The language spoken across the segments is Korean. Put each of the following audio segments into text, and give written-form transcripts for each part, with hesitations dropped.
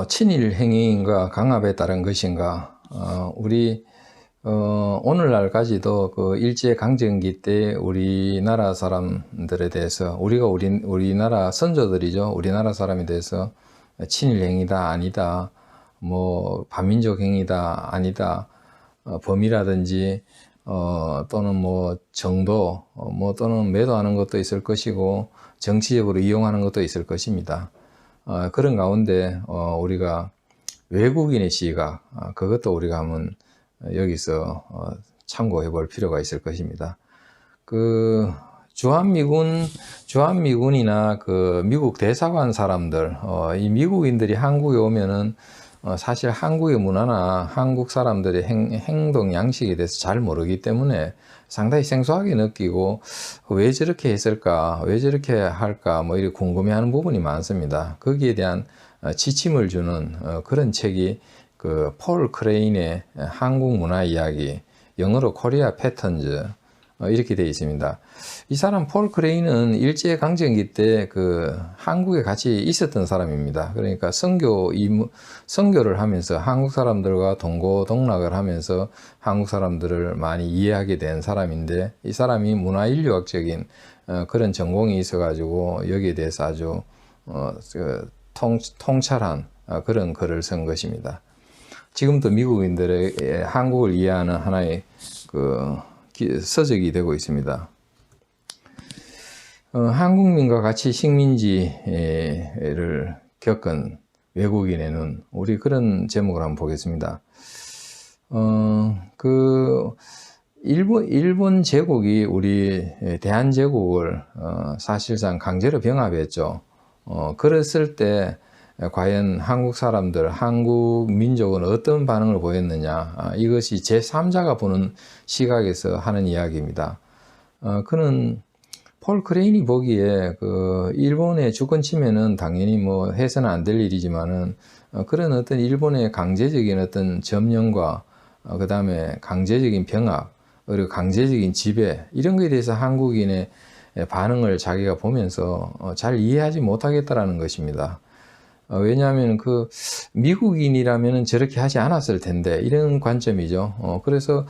친일 행위인가 강압에 따른 것인가? 오늘날까지도 그 일제강점기 때 우리나라 사람들에 대해서 우리나라 선조들이죠. 우리나라 사람에 대해서 친일 행위다 아니다, 뭐 반민족 행위다 아니다, 범이라든지 또는 뭐 정도, 또는 매도하는 것도 있을 것이고 정치적으로 이용하는 것도 있을 것입니다. 그런 가운데 우리가 외국인의 시각, 그것도 우리가 한번 여기서 참고해 볼 필요가 있을 것입니다. 그 주한미군이나 그 미국 대사관 사람들, 이 미국인들이 한국에 오면은 사실 한국의 문화나 한국 사람들의 행동 양식에 대해서 잘 모르기 때문에 상당히 생소하게 느끼고 왜 저렇게 했을까, 왜 저렇게 할까, 뭐 이렇게 궁금해하는 부분이 많습니다. 거기에 대한 지침을 주는 그런 책이 그 폴 크레인의 한국 문화 이야기, 영어로 코리아 패턴즈, 이렇게 되어 있습니다. 이 사람 폴 크레인은 일제강점기 때 그 한국에 같이 있었던 사람입니다. 그러니까 선교를 하면서 한국 사람들과 동고동락을 하면서 한국 사람들을 많이 이해하게 된 사람인데, 이 사람이 문화인류학적인 그런 전공이 있어가지고 여기에 대해서 아주 통찰한 그런 글을 쓴 것입니다. 지금도 미국인들의 한국을 이해하는 하나의 그 서적이 되고 있습니다. 한국민과 같이 식민지를 겪은 외국인의 눈, 우리 그런 제목을 한번 보겠습니다. 일본 제국이 우리 대한제국을 사실상 강제로 병합했죠. 그랬을 때 과연 한국 사람들, 한국 민족은 어떤 반응을 보였느냐, 이것이 제3자가 보는 시각에서 하는 이야기입니다. 그는 폴 크레인이 보기에 그 일본의 주권 침해는 당연히 뭐 해서는 안 될 일이지만은 그런 어떤 일본의 강제적인 어떤 점령과 그 다음에 강제적인 병합, 그리고 강제적인 지배, 이런 것에 대해서 한국인의 반응을 자기가 보면서 잘 이해하지 못하겠다라는 것입니다. 왜냐하면 그 미국인이라면 저렇게 하지 않았을 텐데, 이런 관점이죠. 그래서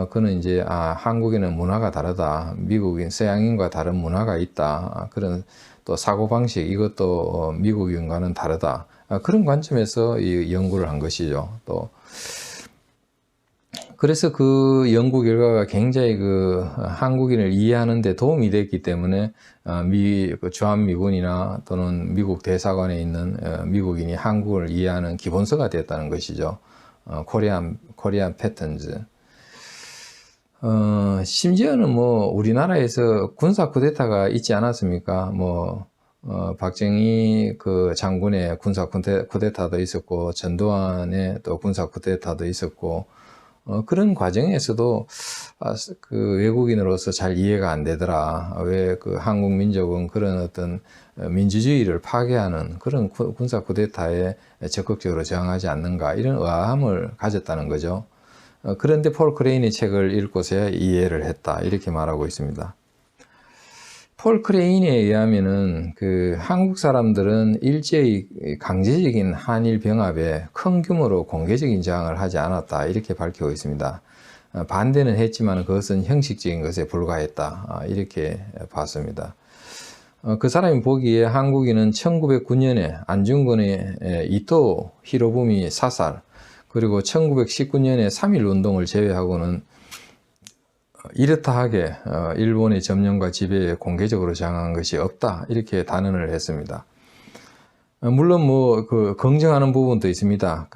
그는 이제 한국에는 문화가 다르다, 미국인 서양인과 다른 문화가 있다, 그런 또 사고방식, 이것도 미국인과는 다르다, 그런 관점에서 이 연구를 한 것이죠. 또 그래서 그 연구 결과가 굉장히 그 한국인을 이해하는 데 도움이 됐기 때문에 주한미군이나 또는 미국 대사관에 있는 미국인이 한국을 이해하는 기본서가 됐다는 것이죠. 코리안 패턴즈. 심지어는 뭐 우리나라에서 군사 쿠데타가 있지 않았습니까? 박정희 그 장군의 군사 쿠데타도 있었고, 전두환의 또 군사 쿠데타도 있었고, 그런 과정에서도 그 외국인으로서 잘 이해가 안 되더라. 왜 그 한국 민족은 그런 어떤 민주주의를 파괴하는 그런 군사 쿠데타에 적극적으로 저항하지 않는가, 이런 의아함을 가졌다는 거죠. 그런데 폴 크레인의 책을 읽고서야 이해를 했다, 이렇게 말하고 있습니다. 폴 크레인에 의하면은 그 한국 사람들은 일제의 강제적인 한일 병합에 큰 규모로 공개적인 저항을 하지 않았다, 이렇게 밝히고 있습니다. 반대는 했지만 그것은 형식적인 것에 불과했다, 이렇게 봤습니다. 그 사람이 보기에 한국인은 1909년에 안중근의 이토 히로부미 사살, 그리고 1919년에 3.1 운동을 제외하고는 이렇다하게 일본의 점령과 지배에 공개적으로 저항한 것이 없다, 이렇게 단언을 했습니다. 물론 뭐 그 긍정하는 부분도 있습니다.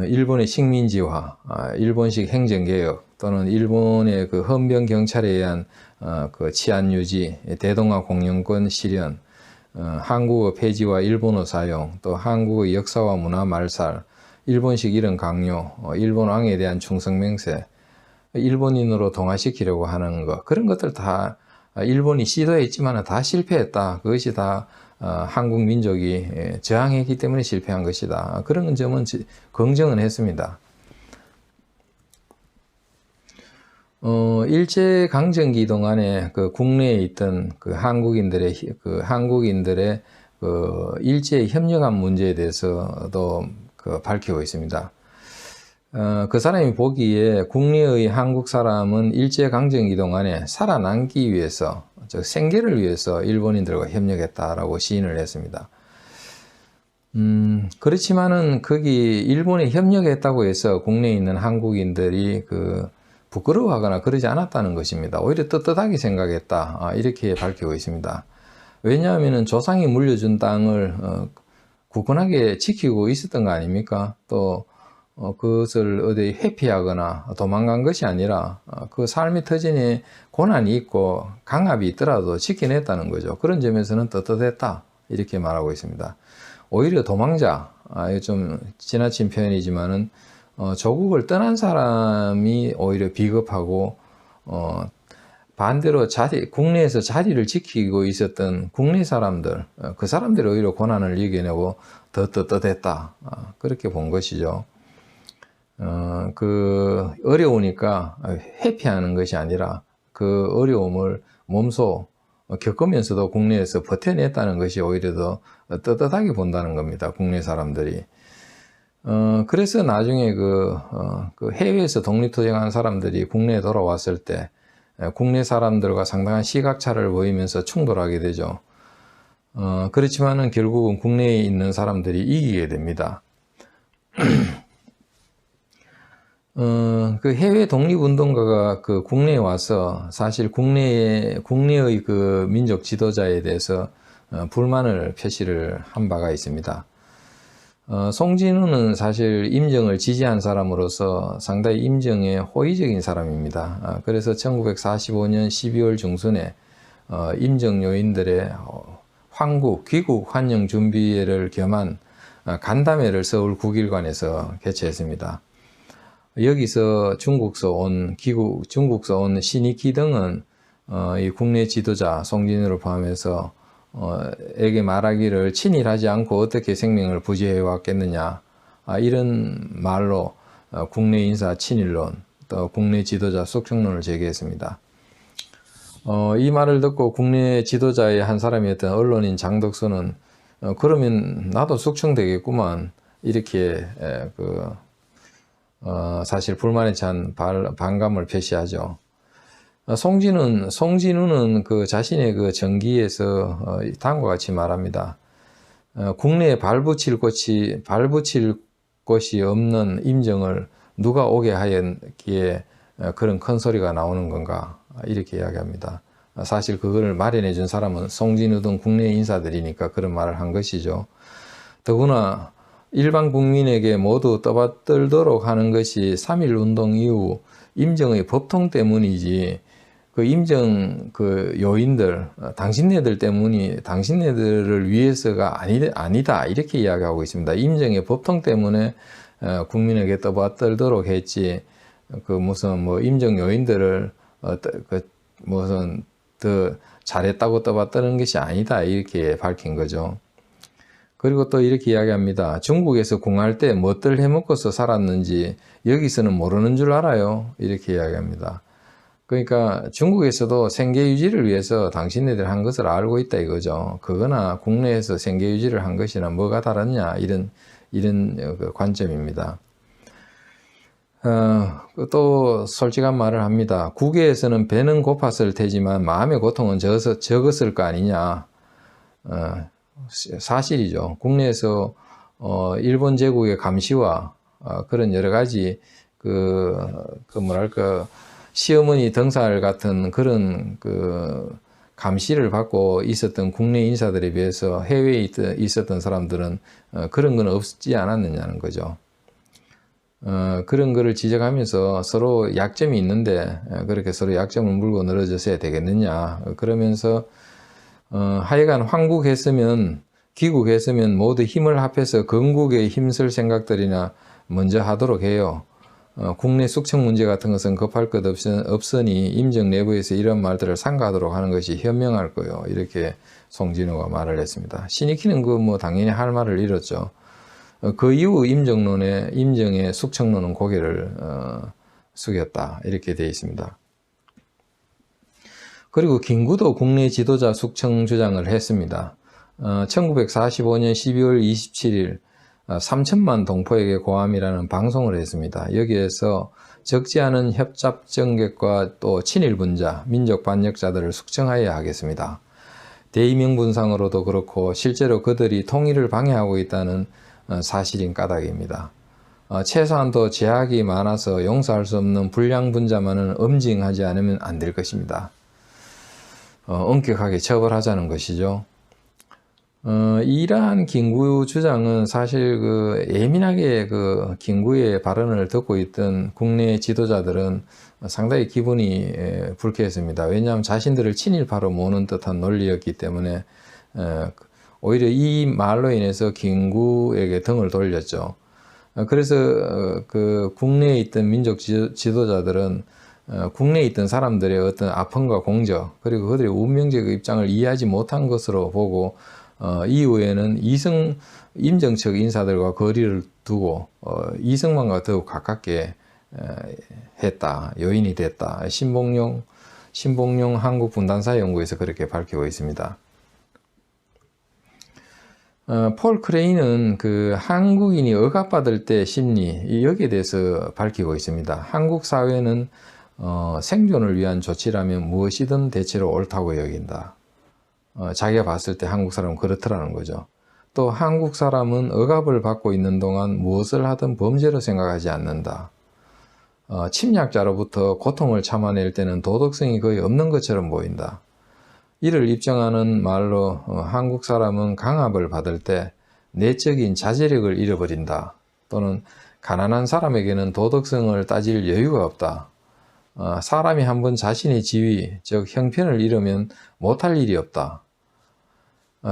일본의 식민지화, 일본식 행정개혁, 또는 일본의 그 헌병 경찰에 의한 그 치안 유지, 대동아 공영권 실현, 한국어 폐지와 일본어 사용, 또 한국의 역사와 문화 말살, 일본식 이론 강요, 일본 왕에 대한 충성 맹세, 일본인으로 동화시키려고 하는 것, 그런 것들 다 일본이 시도했지만 다 실패했다. 그것이 다 한국 민족이 저항했기 때문에 실패한 것이다. 그런 점은 긍정은 했습니다. 일제강점기 동안에 그 국내에 있던 그 한국인들의 그 일제에 협력한 문제에 대해서도 밝히고 있습니다. 그 사람이 보기에 국내의 한국 사람은 일제강점기 동안에 살아남기 위해서, 즉 생계를 위해서 일본인들과 협력했다라고 시인을 했습니다. 그렇지만은 거기 일본에 협력했다고 해서 국내에 있는 한국인들이 부끄러워하거나 그러지 않았다는 것입니다. 오히려 떳떳하게 생각했다, 이렇게 밝히고 있습니다. 왜냐하면 조상이 물려준 땅을 굳건하게 지키고 있었던 거 아닙니까? 또 그것을 어디 회피하거나 도망간 것이 아니라 그 삶의 터전에 고난이 있고 강압이 있더라도 지켜냈다는 거죠. 그런 점에서는 떳떳했다, 이렇게 말하고 있습니다. 오히려 도망자, 좀 지나친 표현이지만은 조국을 떠난 사람이 오히려 비겁하고, 반대로 국내에서 자리를 지키고 있었던 국내 사람들, 그 사람들이 오히려 고난을 이겨내고 더 떳떳했다, 그렇게 본 것이죠. 어려우니까 회피하는 것이 아니라 그 어려움을 몸소 겪으면서도 국내에서 버텨냈다는 것이 오히려 더 떳떳하게 본다는 겁니다, 국내 사람들이. 그래서 나중에 해외에서 독립투쟁한 사람들이 국내에 돌아왔을 때 국내 사람들과 상당한 시각차를 보이면서 충돌하게 되죠. 그렇지만은 결국은 국내에 있는 사람들이 이기게 됩니다. 그 해외 독립운동가가 국내에 와서 사실 국내의 민족 지도자에 대해서 불만을 표시를 한 바가 있습니다. 송진우는 사실 임정을 지지한 사람으로서 상당히 임정에 호의적인 사람입니다. 그래서 1945년 12월 중순에 임정 요인들의 귀국 환영 준비회를 겸한 간담회를 서울 국일관에서 개최했습니다. 여기서 중국서 온 신익희 등은 이 국내 지도자 송진우를 포함해서 에게 말하기를 친일하지 않고 어떻게 생명을 부지해 왔겠느냐, 이런 말로 국내 인사 친일론, 또 국내 지도자 숙청론을 제기했습니다. 이 말을 듣고 국내 지도자의 한 사람이었던 언론인 장덕수는 그러면 나도 숙청되겠구만, 이렇게 사실 불만에 찬 반감을 표시하죠. 송진우는 자신의 전기에서 다음과 같이 말합니다. 국내에 발붙일 곳이 없는 임정을 누가 오게 하였기에 그런 큰 소리가 나오는 건가, 이렇게 이야기합니다. 사실 그걸 마련해 준 사람은 송진우 등 국내 인사들이니까 그런 말을 한 것이죠. 더구나 일반 국민에게 모두 떠받들도록 하는 것이 3.1운동 이후 임정의 법통 때문이지, 임정 요인들, 당신네들을 위해서가 아니다, 이렇게 이야기하고 있습니다. 임정의 법통 때문에 국민에게 떠받들도록 했지, 무슨 임정 요인들을 무슨 더 잘했다고 떠받드는 것이 아니다, 이렇게 밝힌 거죠. 그리고 또 이렇게 이야기합니다. 중국에서 궁할 때 뭣들 해먹고서 살았는지 여기서는 모르는 줄 알아요, 이렇게 이야기합니다. 그러니까 중국에서도 생계 유지를 위해서 당신네들 한 것을 알고 있다, 이거죠. 그거나 국내에서 생계 유지를 한 것이나 뭐가 다르냐, 이런 관점입니다. 또 솔직한 말을 합니다. 국외에서는 배는 고팠을 테지만 마음의 고통은 적었을 거 아니냐. 사실이죠. 국내에서 일본 제국의 감시와 그런 여러 가지 시어머니 등살 같은 그런 감시를 받고 있었던 국내 인사들에 비해서 해외에 있었던 사람들은 그런 건 없지 않았느냐는 거죠. 그런 거를 지적하면서 서로 약점이 있는데 그렇게 서로 약점을 물고 늘어졌어야 되겠느냐, 그러면서 하여간 귀국했으면 모두 힘을 합해서 건국에 힘쓸 생각들이나 먼저 하도록 해요. 국내 숙청 문제 같은 것은 급할 것 없으니 임정 내부에서 이런 말들을 삼가하도록 하는 것이 현명할 거요, 이렇게 송진우가 말을 했습니다. 신익희는 당연히 할 말을 잃었죠. 그 이후 임정의 숙청론은 고개를 숙였다, 이렇게 되어 있습니다. 그리고 김구도 국내 지도자 숙청 주장을 했습니다. 1945년 12월 27일 3천만 동포에게 고함이라는 방송을 했습니다. 여기에서 적지 않은 협잡 정객과 또 친일분자, 민족 반역자들을 숙청하여야 하겠습니다. 대의명분상으로도 그렇고 실제로 그들이 통일을 방해하고 있다는 사실인 까닭입니다. 최소한도 제약이 많아서 용서할 수 없는 불량분자만은 엄징하지 않으면 안 될 것입니다. 엄격하게 처벌하자는 것이죠. 이러한 김구 주장은 사실 예민하게 김구의 발언을 듣고 있던 국내 지도자들은 상당히 기분이 불쾌했습니다. 왜냐하면 자신들을 친일파로 모는 듯한 논리였기 때문에 오히려 이 말로 인해서 김구에게 등을 돌렸죠. 그래서 국내에 있던 민족 지도자들은 국내에 있던 사람들의 어떤 아픔과 공적 그리고 그들의 운명적 입장을 이해하지 못한 것으로 보고 이후에는 임정척 인사들과 거리를 두고 이승만과 더욱 가깝게 했다, 요인이 됐다. 신봉용 한국분단사연구에서 그렇게 밝히고 있습니다. 폴 크레인은 한국인이 억압받을 때 심리 여기에 대해서 밝히고 있습니다. 한국 사회는 생존을 위한 조치라면 무엇이든 대체로 옳다고 여긴다. 자기가 봤을 때 한국 사람은 그렇더라는 거죠. 또 한국 사람은 억압을 받고 있는 동안 무엇을 하든 범죄로 생각하지 않는다. 침략자로부터 고통을 참아낼 때는 도덕성이 거의 없는 것처럼 보인다. 이를 입증하는 말로 한국 사람은 강압을 받을 때 내적인 자제력을 잃어버린다. 또는 가난한 사람에게는 도덕성을 따질 여유가 없다. 사람이 한번 자신의 지위, 즉 형편을 잃으면 못할 일이 없다.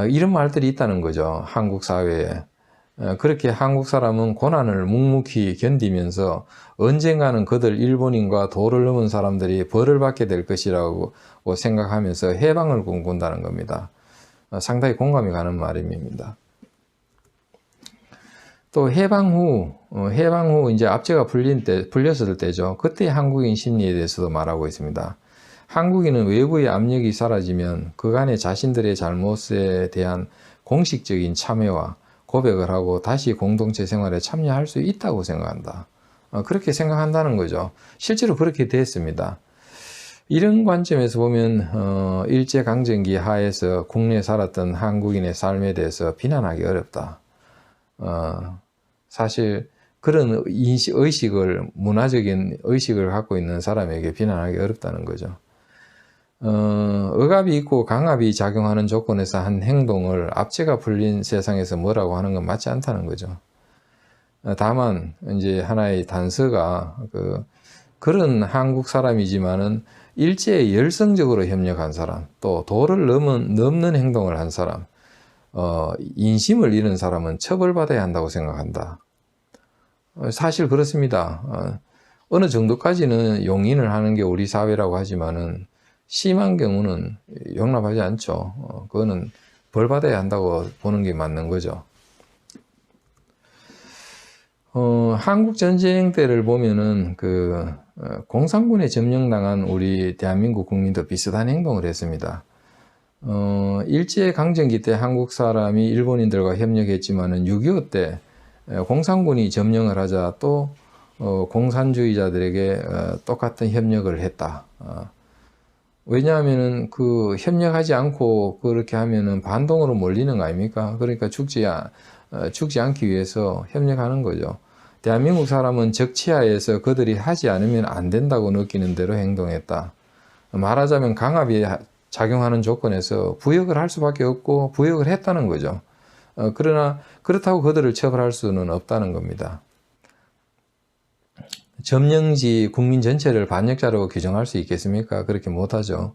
이런 말들이 있다는 거죠. 한국 사회에. 그렇게 한국 사람은 고난을 묵묵히 견디면서 언젠가는 그들 일본인과 도를 넘은 사람들이 벌을 받게 될 것이라고 생각하면서 해방을 꿈꾼다는 겁니다. 상당히 공감이 가는 말입니다. 또 해방 후 이제 압제가 풀렸을 때죠. 그때 한국인 심리에 대해서도 말하고 있습니다. 한국인은 외부의 압력이 사라지면 그간의 자신들의 잘못에 대한 공식적인 참여와 고백을 하고 다시 공동체 생활에 참여할 수 있다고 생각한다. 그렇게 생각한다는 거죠. 실제로 그렇게 됐습니다. 이런 관점에서 보면 일제강점기 하에서 국내에 살았던 한국인의 삶에 대해서 비난하기 어렵다. 사실 그런 문화적인 의식을 갖고 있는 사람에게 비난하기 어렵다는 거죠. 억압이 있고 강압이 작용하는 조건에서 한 행동을 압제가 풀린 세상에서 뭐라고 하는 건 맞지 않다는 거죠. 다만 이제 하나의 단서가 그런 한국 사람이지만은 일제에 열성적으로 협력한 사람, 또 도를 넘는 행동을 한 사람, 인심을 잃은 사람은 처벌받아야 한다고 생각한다. 사실 그렇습니다. 어느 정도까지는 용인을 하는 게 우리 사회라고 하지만은 심한 경우는 용납하지 않죠. 그거는 벌받아야 한다고 보는 게 맞는 거죠. 한국 전쟁 때를 보면은 공산군에 점령당한 우리 대한민국 국민도 비슷한 행동을 했습니다. 일제 강점기 때 한국 사람이 일본인들과 협력했지만은 6.25 때 공산군이 점령을 하자 또 공산주의자들에게 똑같은 협력을 했다. 왜냐하면은 협력하지 않고 그렇게 하면은 반동으로 몰리는 거 아닙니까? 그러니까 죽지 않기 위해서 협력하는 거죠. 대한민국 사람은 적치하에서 그들이 하지 않으면 안 된다고 느끼는 대로 행동했다. 말하자면 강압이 작용하는 조건에서 부역을 할 수밖에 없고 부역을 했다는 거죠. 그러나 그렇다고 그들을 처벌할 수는 없다는 겁니다. 점령지 국민 전체를 반역자로 규정할 수 있겠습니까? 그렇게 못하죠.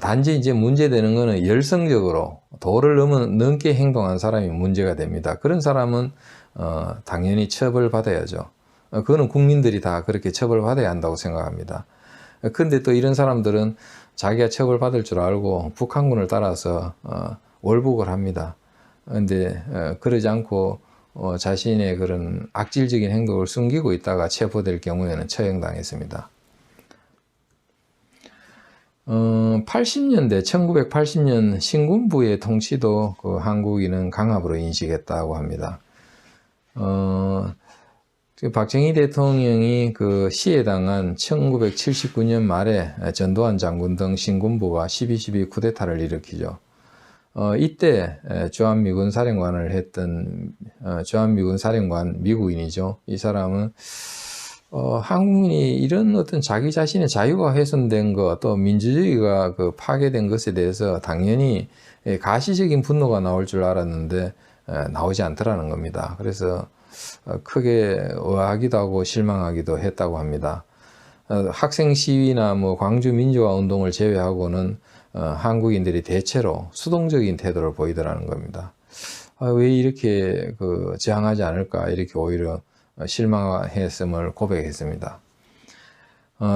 단지 이제 문제되는 것은 열성적으로 도를 넘게 행동한 사람이 문제가 됩니다. 그런 사람은 당연히 처벌받아야죠. 그거는 국민들이 다 그렇게 처벌받아야 한다고 생각합니다. 근데 또 이런 사람들은 자기가 처벌받을 줄 알고 북한군을 따라서 월북을 합니다. 근데 그러지 않고 자신의 그런 악질적인 행동을 숨기고 있다가 체포될 경우에는 처형당했습니다. 80년대 1980년 신군부의 통치도 그 한국인은 강압으로 인식했다고 합니다. 박정희 대통령이 그 시해당한 1979년 말에 전두환 장군 등 신군부가 12.12 쿠데타를 일으키죠. 이때 주한미군 사령관을 했던 주한미군 사령관 미국인이죠. 이 사람은 한국인이 이런 어떤 자기 자신의 자유가 훼손된 것, 또 민주주의가 그 파괴된 것에 대해서 당연히 가시적인 분노가 나올 줄 알았는데 나오지 않더라는 겁니다. 그래서 크게 의아하기도 하고 실망하기도 했다고 합니다. 학생 시위나 뭐 광주 민주화 운동을 제외하고는 한국인들이 대체로 수동적인 태도를 보이더라는 겁니다. 왜 이렇게 저항하지 않을까, 이렇게 오히려 실망했음을 고백했습니다.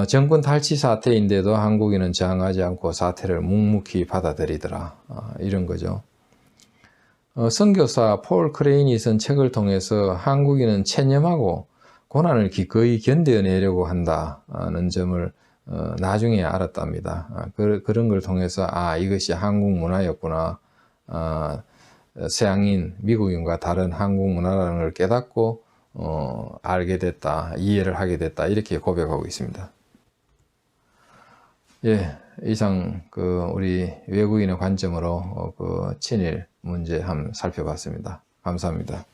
정권 탈취 사태인데도 한국인은 저항하지 않고 사태를 묵묵히 받아들이더라, 이런 거죠. 선교사 폴 크레인이 쓴 책을 통해서 한국인은 체념하고 고난을 기꺼이 견뎌내려고 한다는 점을 나중에 알았답니다. 그런 걸 통해서 이것이 한국 문화였구나, 서양인, 미국인과 다른 한국 문화라는 걸 깨닫고 알게 됐다, 이해를 하게 됐다, 이렇게 고백하고 있습니다. 예, 이상 우리 외국인의 관점으로 친일 문제 한번 살펴봤습니다. 감사합니다.